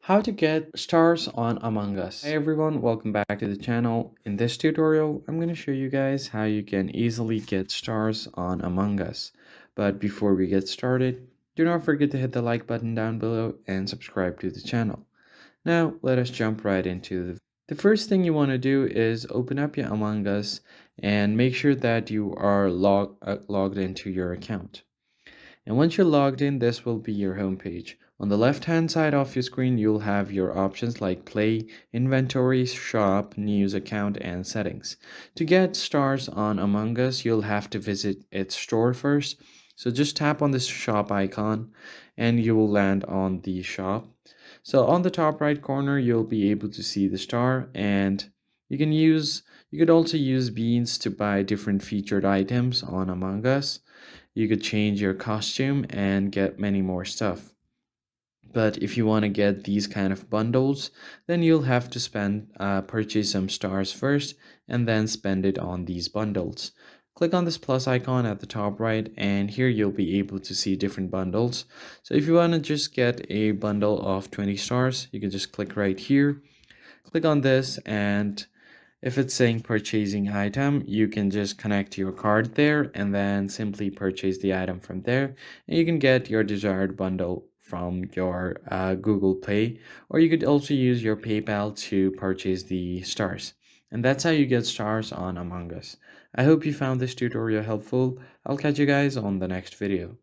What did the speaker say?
How to get stars on Among Us. Hey everyone, welcome back to the channel. In this tutorial, I'm going to show you guys how you can easily get stars on Among Us. But before we get started, do not forget to hit the like button down below and subscribe to the channel. Now, let us jump right into the first thing you want to do is open up your Among Us and make sure that you are logged into your account. And once you're logged in, this will be your home page. On the left hand side of your screen, you'll have your options like Play, Inventory, Shop, News Account, and Settings. To get stars on Among Us, you'll have to visit its store first. So just tap on this shop icon and you will land on the shop. So on the top right corner, you'll be able to see the star, and you could also use beans to buy different featured items on Among Us. You could change your costume and get many more stuff. But if you want to get these kind of bundles, then you'll have to purchase some stars first and then spend it on these bundles. Click on this plus icon at the top right, and here you'll be able to see different bundles. So if you want to just get a bundle of 20 stars, you can just click right here. Click on this, and if it's saying purchasing item, you can just connect your card there and then simply purchase the item from there. And you can get your desired bundle from your Google Pay, or you could also use your PayPal to purchase the stars. And that's how you get stars on Among Us. I hope you found this tutorial helpful. I'll catch you guys on the next video.